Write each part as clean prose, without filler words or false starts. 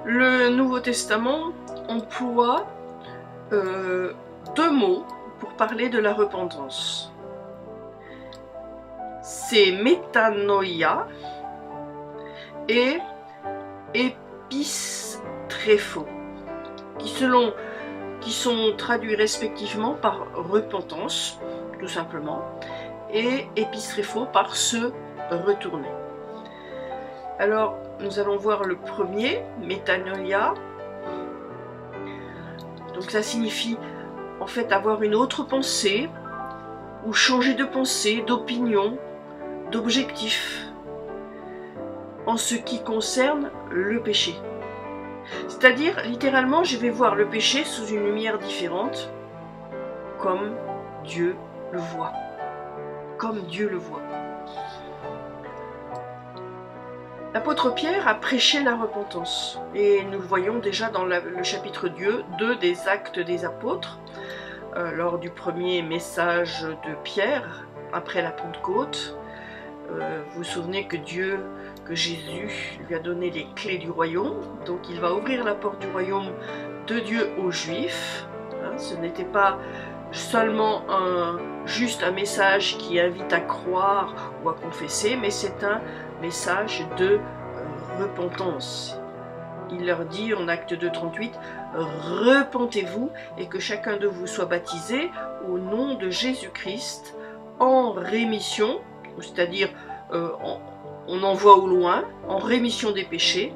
Le Nouveau Testament emploie deux mots pour parler de la repentance. C'est métanoïa et épistréphos, qui sont traduits respectivement par repentance, tout simplement, et épistréphos par se retourner. Alors, nous allons voir le premier, métanoïa. Donc ça signifie en fait avoir une autre pensée, ou changer de pensée, d'opinion, d'objectif, en ce qui concerne le péché. C'est-à-dire, littéralement, je vais voir le péché sous une lumière différente, comme Dieu le voit. Comme Dieu le voit. L'apôtre Pierre a prêché la repentance, et nous le voyons déjà dans le chapitre 2 des Actes des Apôtres, lors du premier message de Pierre, après la Pentecôte. Vous vous souvenez que Jésus lui a donné les clés du royaume, donc il va ouvrir la porte du royaume de Dieu aux Juifs. Ce n'était pas seulement juste un message qui invite à croire ou à confesser, mais c'est un message de repentance. Il leur dit en Acte 2:38, « Repentez-vous et que chacun de vous soit baptisé au nom de Jésus-Christ en rémission », c'est-à-dire on envoie au loin, en rémission des péchés,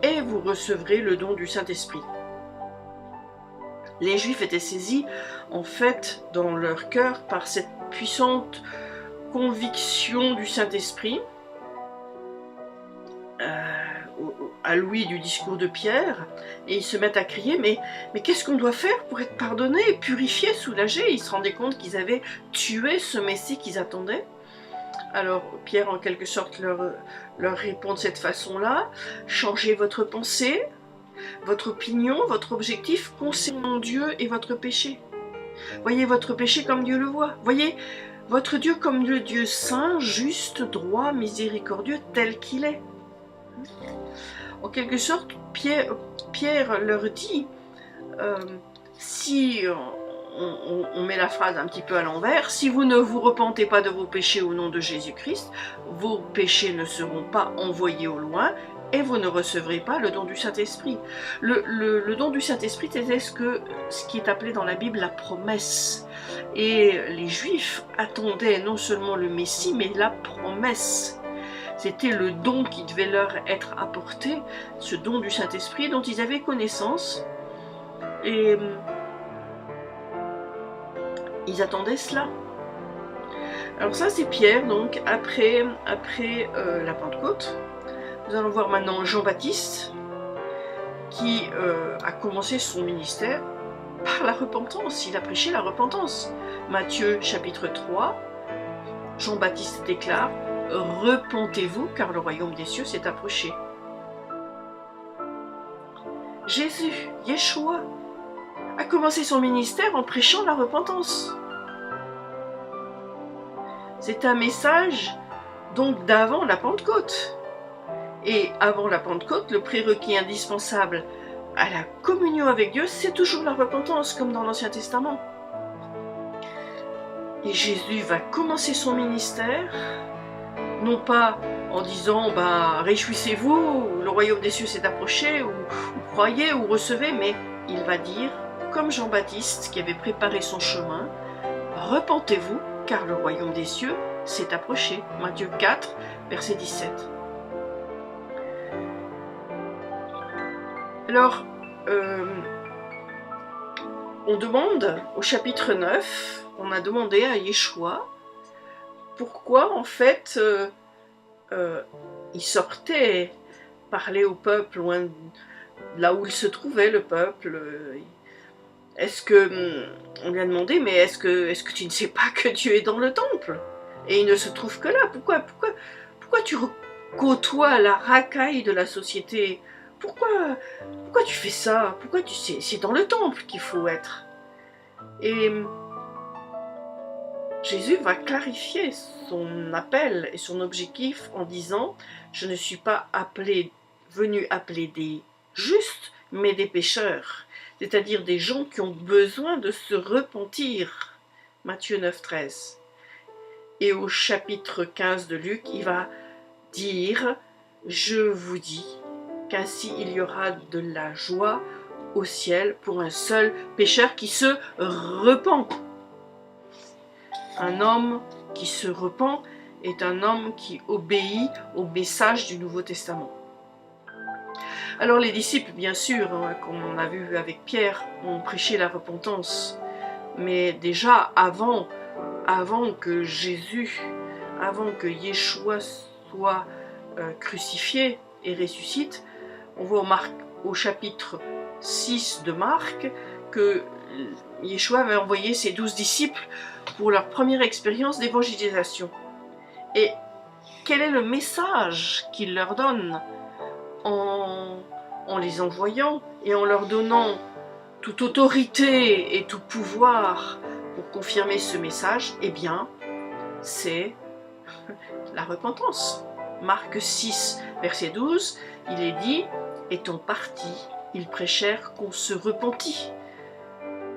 et vous recevrez le don du Saint-Esprit. Les Juifs étaient saisis, en fait, dans leur cœur, par cette puissante conviction du Saint-Esprit, à l'ouïe du discours de Pierre, et ils se mettent à crier, mais qu'est-ce qu'on doit faire pour être pardonné, purifié, soulagé? Ils se rendaient compte qu'ils avaient tué ce Messie qu'ils attendaient. Alors Pierre, en quelque sorte, leur répond de cette façon-là: changez votre pensée, votre opinion, votre objectif concernant Dieu et votre péché. Voyez votre péché comme Dieu le voit. Voyez votre Dieu comme le Dieu saint, juste, droit, miséricordieux, tel qu'il est. En quelque sorte, Pierre leur dit, si on met la phrase un petit peu à l'envers, si vous ne vous repentez pas de vos péchés au nom de Jésus-Christ, vos péchés ne seront pas envoyés au loin et vous ne recevrez pas le don du Saint-Esprit. Le don du Saint-Esprit, c'est ce qui est appelé dans la Bible la promesse. Et les Juifs attendaient non seulement le Messie, mais la promesse. C'était le don qui devait leur être apporté, ce don du Saint-Esprit dont ils avaient connaissance. Et ils attendaient cela. Alors ça, c'est Pierre, donc après la Pentecôte. Nous allons voir maintenant Jean-Baptiste, qui a commencé son ministère par la repentance. Il a prêché la repentance. Matthieu chapitre 3, Jean-Baptiste déclare: « Repentez-vous, car le royaume des cieux s'est approché. » Jésus, Yeshua, a commencé son ministère en prêchant la repentance. C'est un message donc d'avant la Pentecôte. Et avant la Pentecôte, le prérequis indispensable à la communion avec Dieu, c'est toujours la repentance, comme dans l'Ancien Testament. Et Jésus va commencer son ministère, non pas en disant « réjouissez-vous, le royaume des cieux s'est approché » ou « croyez ou recevez », mais il va dire, comme Jean-Baptiste qui avait préparé son chemin, « Repentez-vous, car le royaume des cieux s'est approché ». Matthieu 4, verset 17. Alors, on demande au chapitre 9, on a demandé à Yeshua pourquoi en fait il sortait parler au peuple loin de là où il se trouvait, le peuple. Est-ce que on lui a demandé, mais est-ce que tu ne sais pas que Dieu est dans le temple et il ne se trouve que là? Pourquoi tu côtoies la racaille de la société? Pourquoi tu fais ça? Pourquoi tu sais, c'est dans le temple qu'il faut être. Et Jésus va clarifier son appel et son objectif en disant: je ne suis pas venu appeler des justes, mais des pécheurs, c'est-à-dire des gens qui ont besoin de se repentir. Matthieu 9, 13. Et au chapitre 15 de Luc, il va dire « Je vous dis qu'ainsi il y aura de la joie au ciel pour un seul pécheur qui se repent. » Un homme qui se repent est un homme qui obéit au message du Nouveau Testament. Alors les disciples, bien sûr, comme on a vu avec Pierre, ont prêché la repentance. Mais déjà, avant que Yeshua soit crucifié et ressuscite, on voit au chapitre 6 de Marc que Yeshua avait envoyé ses 12 disciples pour leur première expérience d'évangélisation. Et quel est le message qu'il leur donne en les envoyant et en leur donnant toute autorité et tout pouvoir pour confirmer ce message? Eh bien, c'est la repentance. Marc 6, verset 12, il est dit « Étant partis, ils prêchèrent qu'on se repentit ».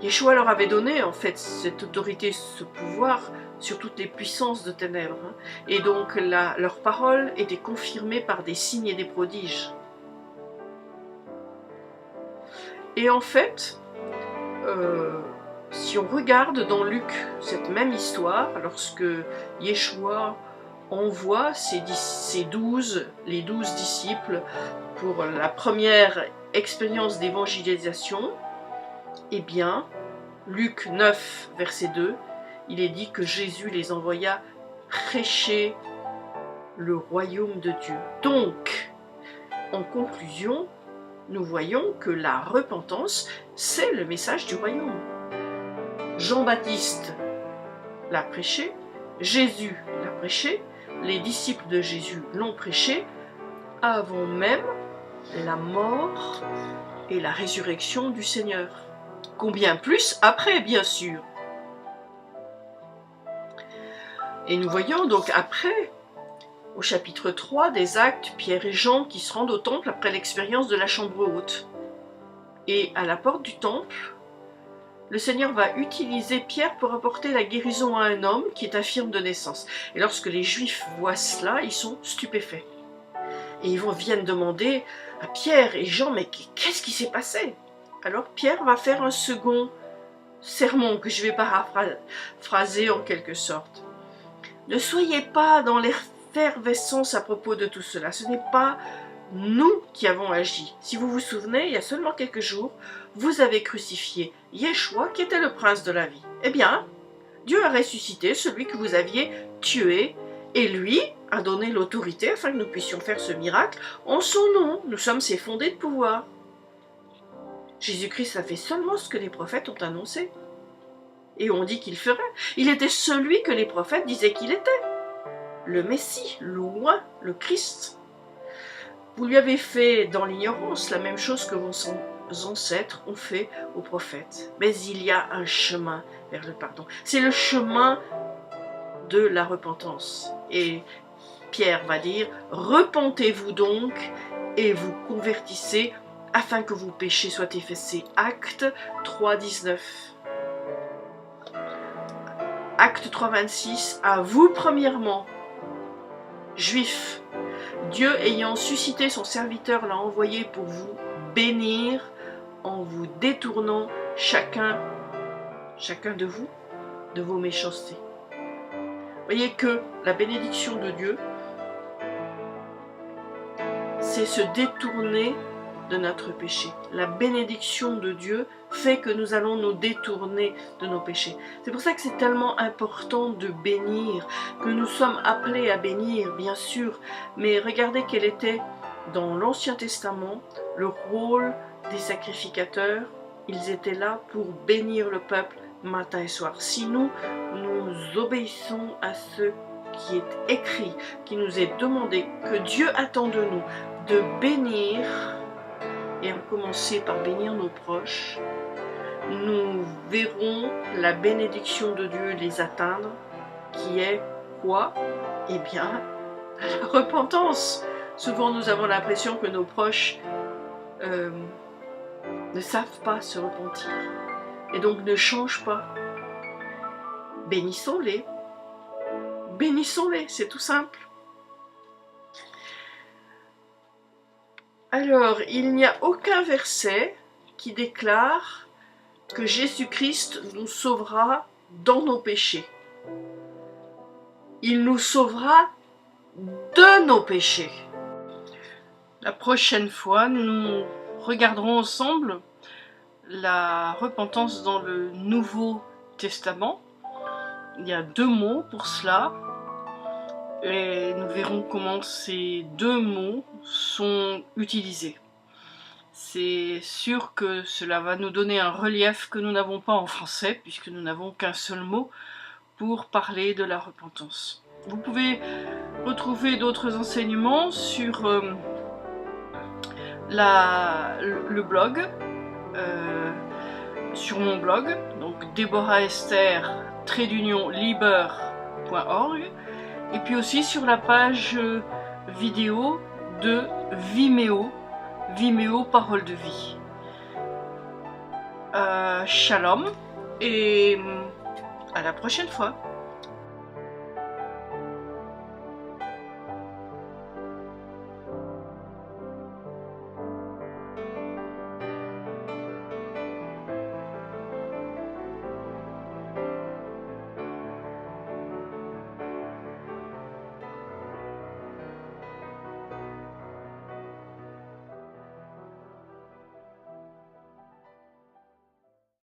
Yeshua leur avait donné en fait cette autorité, ce pouvoir sur toutes les puissances de ténèbres. Et donc leur parole était confirmée par des signes et des prodiges. Et en fait, si on regarde dans Luc cette même histoire, lorsque Yeshua envoie les 12 disciples pour la première expérience d'évangélisation, eh bien, Luc 9, verset 2, il est dit que Jésus les envoya prêcher le royaume de Dieu. Donc, en conclusion, nous voyons que la repentance, c'est le message du royaume. Jean-Baptiste l'a prêché, Jésus l'a prêché, les disciples de Jésus l'ont prêché avant même la mort et la résurrection du Seigneur. Combien plus après, bien sûr. Et nous voyons donc après, au chapitre 3 des Actes, Pierre et Jean qui se rendent au temple après l'expérience de la chambre haute. Et à la porte du temple, le Seigneur va utiliser Pierre pour apporter la guérison à un homme qui est infirme de naissance. Et lorsque les Juifs voient cela, ils sont stupéfaits. Et ils viennent demander à Pierre et Jean, mais qu'est-ce qui s'est passé? Alors Pierre va faire un second sermon que je vais paraphraser en quelque sorte. Ne soyez pas dans l'effervescence à propos de tout cela. Ce n'est pas nous qui avons agi. Si vous vous souvenez, il y a seulement quelques jours, vous avez crucifié Yeshua qui était le prince de la vie. Eh bien, Dieu a ressuscité celui que vous aviez tué et lui a donné l'autorité afin que nous puissions faire ce miracle en son nom. Nous sommes ses fondés de pouvoir. Jésus-Christ a fait seulement ce que les prophètes ont annoncé. Et on dit qu'il ferait. Il était celui que les prophètes disaient qu'il était. Le Messie, loin, le Christ. Vous lui avez fait dans l'ignorance la même chose que vos ancêtres ont fait aux prophètes. Mais il y a un chemin vers le pardon. C'est le chemin de la repentance. Et Pierre va dire, repentez-vous donc et vous convertissez afin que vos péchés soient effacés. Acte 3, 19. Acte 3, 26. À vous premièrement, Juifs, Dieu ayant suscité son serviteur l'a envoyé pour vous bénir en vous détournant chacun de vous de vos méchancetés. Voyez que la bénédiction de Dieu, c'est se détourner de notre péché. La bénédiction de Dieu fait que nous allons nous détourner de nos péchés. C'est pour ça que c'est tellement important de bénir, que nous sommes appelés à bénir, bien sûr, mais regardez quel était dans l'Ancien Testament le rôle des sacrificateurs. Ils étaient là pour bénir le peuple matin et soir. Si nous obéissons à ce qui est écrit, qui nous est demandé, que Dieu attend de nous, de bénir, et en commencer par bénir nos proches, nous verrons la bénédiction de Dieu les atteindre, qui est quoi? Eh bien, la repentance. Souvent nous avons l'impression que nos proches ne savent pas se repentir et donc ne changent pas. Bénissons-les. Bénissons-les, c'est tout simple. Alors, il n'y a aucun verset qui déclare que Jésus-Christ nous sauvera dans nos péchés. Il nous sauvera de nos péchés. La prochaine fois, nous regarderons ensemble la repentance dans le Nouveau Testament. Il y a 2 mots pour cela. Et nous verrons comment ces 2 mots sont utilisés. C'est sûr que cela va nous donner un relief que nous n'avons pas en français, puisque nous n'avons qu'un seul mot pour parler de la repentance. Vous pouvez retrouver d'autres enseignements sur le blog, sur mon blog, donc deborahester-liber.org, et puis aussi sur la page vidéo de Vimeo, Vimeo Parole de Vie. Shalom et à la prochaine fois.